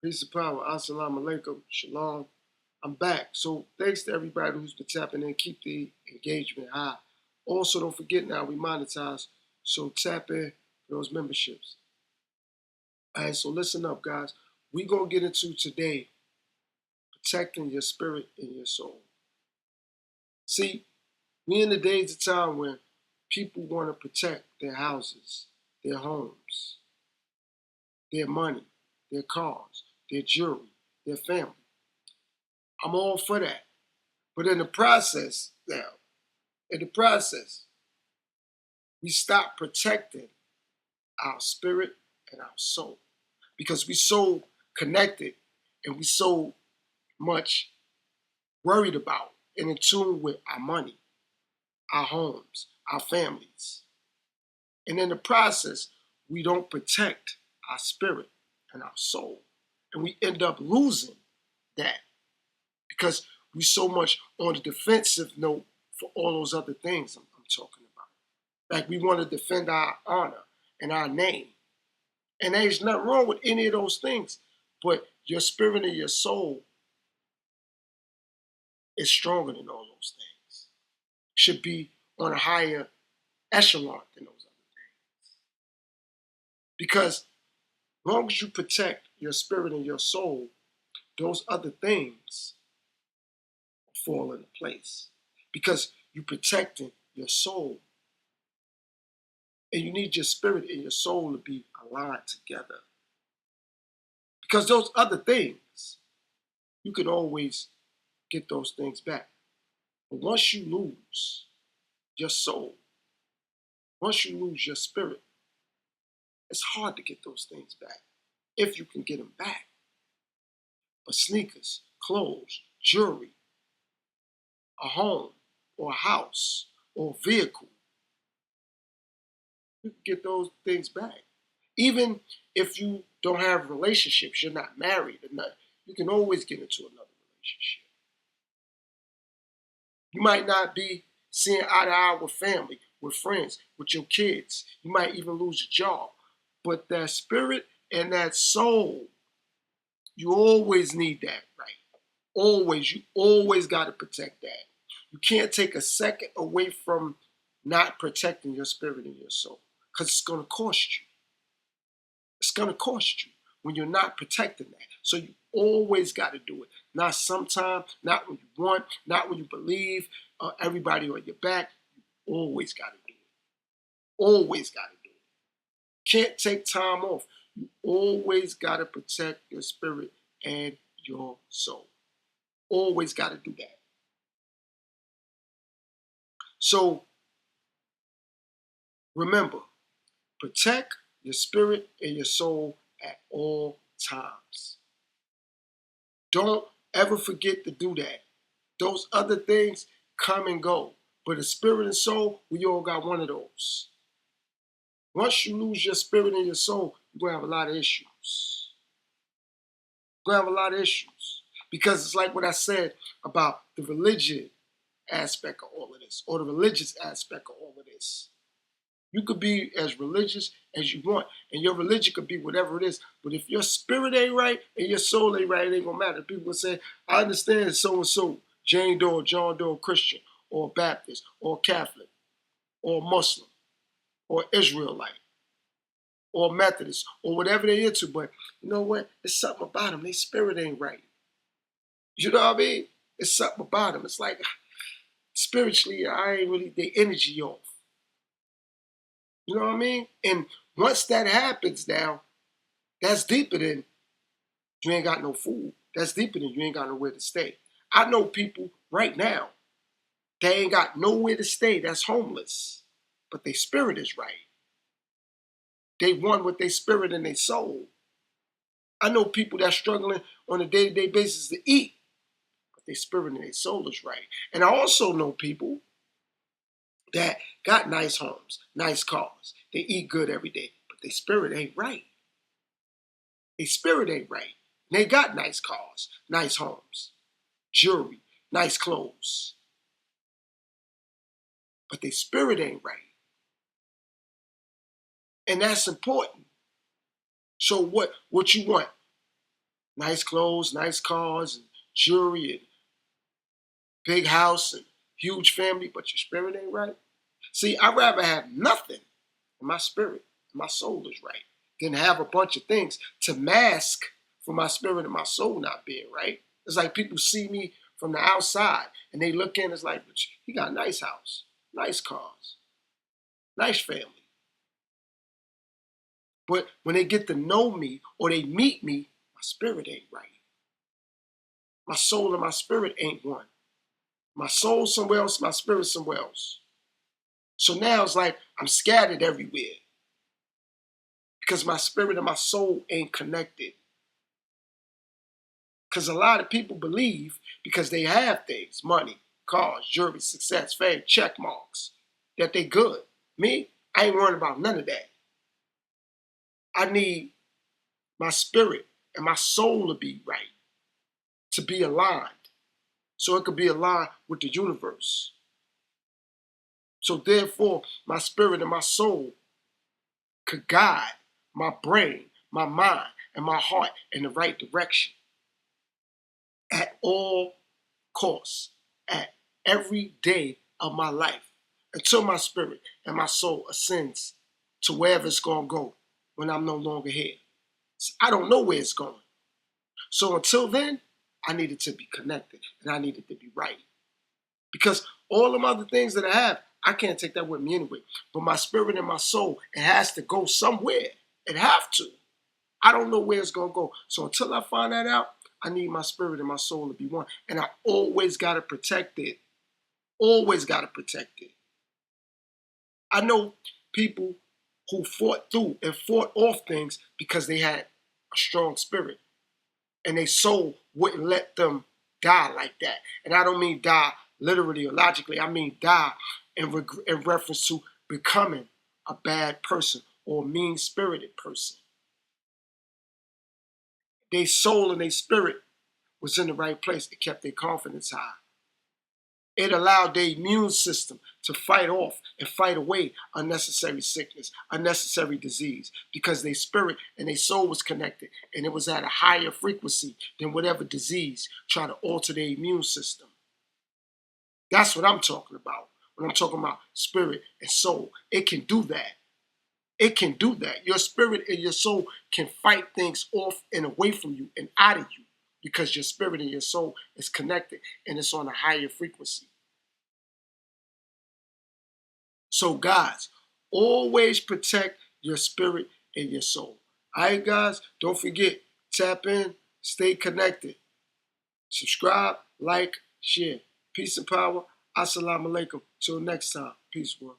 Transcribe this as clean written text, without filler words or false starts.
Peace and power. Assalamu alaikum. Shalom. I'm back. So thanks to everybody who's been tapping in. Keep the engagement high. Also, don't forget now we monetize. So tap in for those memberships. All right, so listen up, guys. We're going to get into today protecting your spirit and your soul. See, we in the days of time when people want to protect their houses, their homes, their money, their cars, their jewelry, their family. I'm all for that. But in the process, we stop protecting our spirit and our soul because we so connected and we so much worried about and in tune with our money, our homes, our families. And in the process, we don't protect our spirit and our soul. And we end up losing that because we so much on the defensive note for all those other things I'm talking about. Like we want to defend our honor and our name. And there's nothing wrong with any of those things. But your spirit and your soul is stronger than all those things. Should be on a higher echelon than those other things. Because as long as you protect your spirit and your soul, those other things fall into place. Because you're protecting your soul. And you need your spirit and your soul to be aligned together. Because those other things, you can always get those things back. But once you lose your soul, once you lose your spirit, it's hard to get those things back if you can get them back. But sneakers, clothes, jewelry, a home or a house or a vehicle, you can get those things back. Even if you don't have relationships, you're not married or nothing, you can always get into another relationship. You might not be seeing eye to eye with family, with friends, with your kids. You might even lose your job. But that spirit and that soul, you always need that, right? Always. You always got to protect that. You can't take a second away from not protecting your spirit and your soul because it's going to cost you. It's going to cost you when you're not protecting that. So you always got to do it. Not sometime, not when you want, not when you believe, everybody on your back. You always got to do it. Always got to do it. Can't take time off. You always got to protect your spirit and your soul. Always got to do that. So remember, protect your spirit and your soul at all times. Don't ever forget to do that. Those other things come and go. But the spirit and soul, we all got one of those. Once you lose your spirit and your soul, you're going to have a lot of issues. You're going to have a lot of issues. Because it's like what I said about the religion aspect of all of this, or the religious aspect of all of this. You could be as religious as you want, and your religion could be whatever it is. But if your spirit ain't right and your soul ain't right, it ain't gonna matter. People will say, I understand so and so, Jane Doe, John Doe, Christian, or Baptist, or Catholic, or Muslim, or Israelite, or Methodist, or whatever they're into. But you know what? It's something about them. Their spirit ain't right. You know what I mean? It's something about them. It's like spiritually, I ain't really their energy off. You know what I mean? And once that happens now, that's deeper than you ain't got no food. That's deeper than you ain't got nowhere to stay. I know people right now, they ain't got nowhere to stay. That's homeless. But their spirit is right. They won with their spirit and their soul. I know people that's struggling on a day-to-day basis to eat, but their spirit and their soul is right. And I also know people that got nice homes, nice cars. They eat good every day, but their spirit ain't right. Their spirit ain't right. And they got nice cars, nice homes, jewelry, nice clothes, but their spirit ain't right. And that's important. So what you want? Nice clothes, nice cars, and jewelry, and big house, and huge family, but your spirit ain't right. See, I'd rather have nothing and my spirit and my soul is right than have a bunch of things to mask for my spirit and my soul not being right. It's like people see me from the outside and they look in, it's like, he got a nice house, nice cars, nice family. But when they get to know me or they meet me, my spirit ain't right. My soul and my spirit ain't one. My soul somewhere else, my spirit somewhere else. So now it's like I'm scattered everywhere because my spirit and my soul ain't connected. Because a lot of people believe because they have things, money, cars, jewelry, success, fame, check marks, that they good. Me, I ain't worrying about none of that. I need my spirit and my soul to be right, to be aligned, so it could be aligned with the universe. So therefore, my spirit and my soul could guide my brain, my mind, and my heart in the right direction at all course at every day of my life until my spirit and my soul ascends to wherever it's going to go when I'm no longer here. I don't know where it's going. So until then, I need it to be connected and I need it to be right. Because all them other things that I have, I can't take that with me anyway. But my spirit and my soul, it has to go somewhere. It have to. I don't know where it's going to go. So until I find that out, I need my spirit and my soul to be one. And I always got to protect it. Always got to protect it. I know people who fought through and fought off things because they had a strong spirit. And their soul wouldn't let them die like that. And I don't mean die literally or logically. I mean die in reference to becoming a bad person or a mean-spirited person. Their soul and their spirit was in the right place. It kept their confidence high. It allowed their immune system to fight off and fight away unnecessary sickness, unnecessary disease, because their spirit and their soul was connected and it was at a higher frequency than whatever disease tried to alter their immune system. That's what I'm talking about when I'm talking about spirit and soul. It can do that. It can do that. Your spirit and your soul can fight things off and away from you and out of you because your spirit and your soul is connected and it's on a higher frequency. So guys, always protect your spirit and your soul. All right, guys, don't forget, tap in, stay connected. Subscribe, like, share. Peace and power. Assalamu alaikum. Till next time. Peace, world.